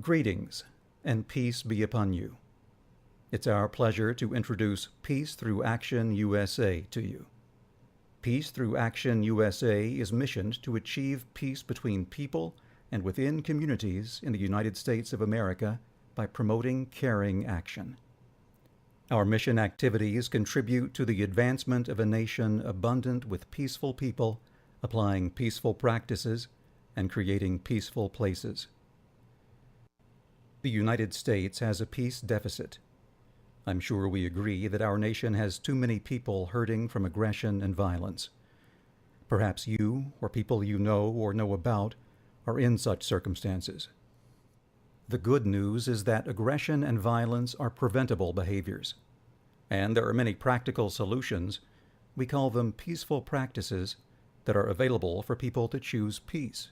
Greetings, and peace be upon you. It's our pleasure to introduce Peace Through Action USA to you. Peace Through Action USA is missioned to achieve peace between people and within communities in the United States of America by promoting caring action. Our mission activities contribute to the advancement of a nation abundant with peaceful people, applying peaceful practices, and creating peaceful places. The United States has a peace deficit. I'm sure we agree that our nation has too many people hurting from aggression and violence. Perhaps you, or people you know or know about, are in such circumstances. The good news is that aggression and violence are preventable behaviors, and there are many practical solutions, we call them peaceful practices, that are available for people to choose peace.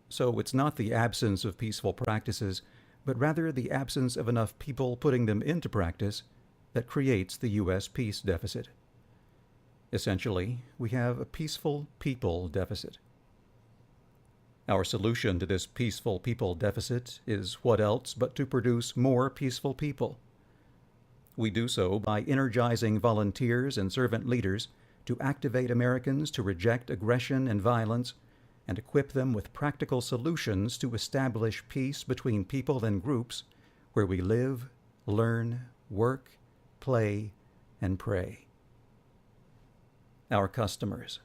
So it's not the absence of peaceful practices, but rather the absence of enough people putting them into practice that creates the U.S. peace deficit. Essentially, we have a peaceful people deficit. Our solution to this peaceful people deficit is what else but to produce more peaceful people. We do so by energizing volunteers and servant leaders to activate Americans to reject aggression and violence and equip them with practical solutions to establish peace between people and groups where we live, learn, work, play, and pray. Our customers.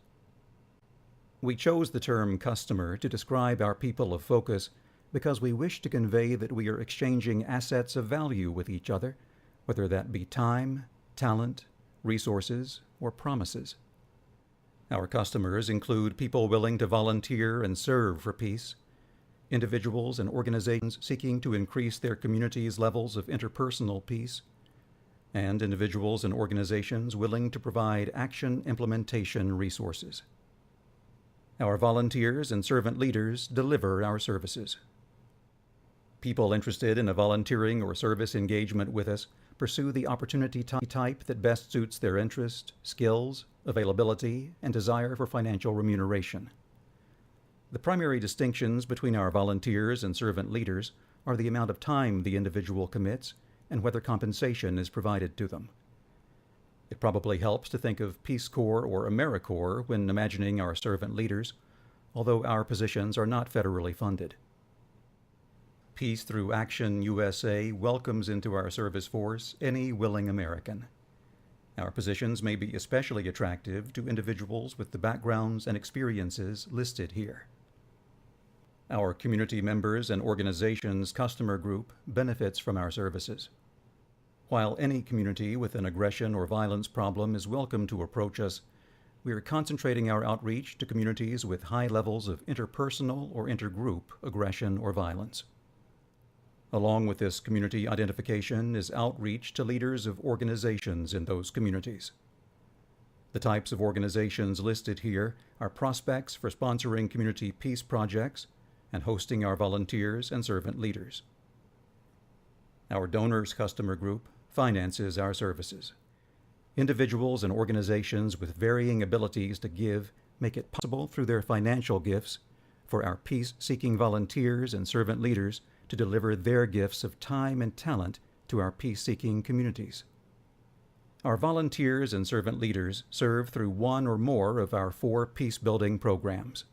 We chose the term customer to describe our people of focus because we wish to convey that we are exchanging assets of value with each other, whether that be time, talent, resources, or promises. Our customers include people willing to volunteer and serve for peace, individuals and organizations seeking to increase their community's levels of interpersonal peace, and individuals and organizations willing to provide action implementation resources. Our volunteers and servant leaders deliver our services. People interested in a volunteering or service engagement with us pursue the opportunity type that best suits their interest, skills, availability, and desire for financial remuneration. The primary distinctions between our volunteers and servant leaders are the amount of time the individual commits and whether compensation is provided to them. It probably helps to think of Peace Corps or AmeriCorps when imagining our servant leaders, although our positions are not federally funded. Peace Through Action USA welcomes into our service force any willing American. Our positions may be especially attractive to individuals with the backgrounds and experiences listed here. Our community members and organizations customer group benefits from our services. While any community with an aggression or violence problem is welcome to approach us, we are concentrating our outreach to communities with high levels of interpersonal or intergroup aggression or violence. Along with this community identification is outreach to leaders of organizations in those communities. The types of organizations listed here are prospects for sponsoring community peace projects and hosting our volunteers and servant leaders. Our donors customer group finances our services. Individuals and organizations with varying abilities to give make it possible through their financial gifts for our peace-seeking volunteers and servant leaders to deliver their gifts of time and talent to our peace-seeking communities. Our volunteers and servant leaders serve through one or more of our 4 peace-building programs.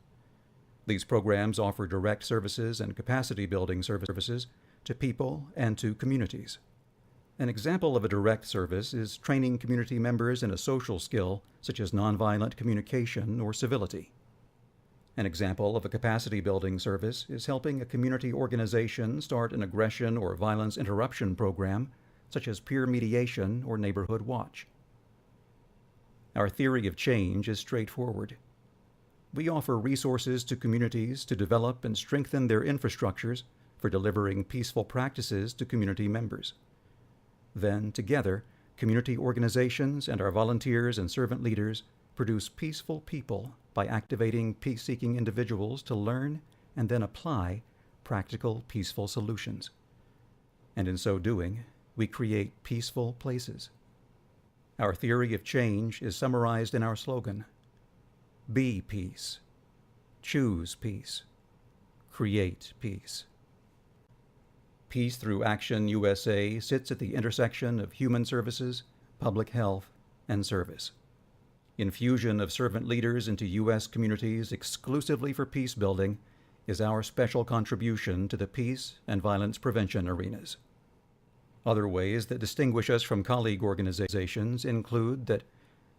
These programs offer direct services and capacity-building services to people and to communities. An example of a direct service is training community members in a social skill such as nonviolent communication or civility. An example of a capacity-building service is helping a community organization start an aggression or violence interruption program, such as peer mediation or neighborhood watch. Our theory of change is straightforward. We offer resources to communities to develop and strengthen their infrastructures for delivering peaceful practices to community members. Then, together, community organizations and our volunteers and servant leaders produce peaceful people by activating peace-seeking individuals to learn and then apply practical, peaceful solutions. And in so doing, we create peaceful places. Our theory of change is summarized in our slogan: Be peace, choose peace, create peace. Peace Through Action USA sits at the intersection of human services, public health, and service. Infusion of servant leaders into U.S. communities exclusively for peace building is our special contribution to the peace and violence prevention arenas. Other ways that distinguish us from colleague organizations include that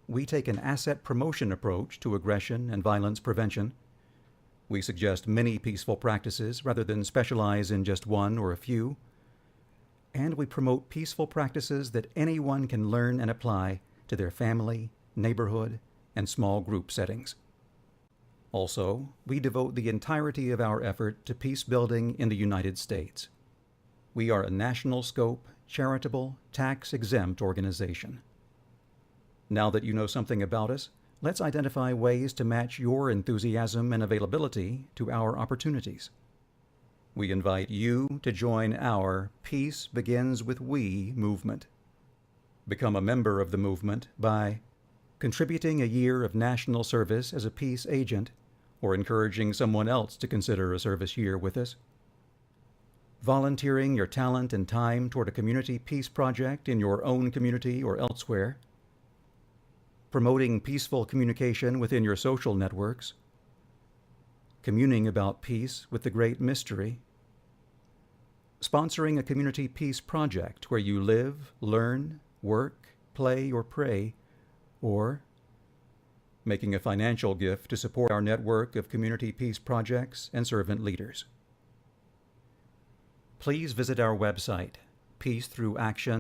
we take an asset promotion approach to aggression and violence prevention. We suggest many peaceful practices rather than specialize in just one or a few. And we promote peaceful practices that anyone can learn and apply to their family, neighborhood, and small group settings. Also, we devote the entirety of our effort to peace building in the United States. We are a national scope, charitable, tax-exempt organization. Now that you know something about us, let's identify ways to match your enthusiasm and availability to our opportunities. We invite you to join our Peace Begins With We movement. Become a member of the movement by contributing a year of national service as a peace agent, or encouraging someone else to consider a service year with us, volunteering your talent and time toward a community peace project in your own community or elsewhere, promoting peaceful communication within your social networks, communing about peace with the Great Mystery, sponsoring a community peace project where you live, learn, work, play, or pray, or making a financial gift to support our network of community peace projects and servant leaders. Please visit our website, peacethroughaction.org.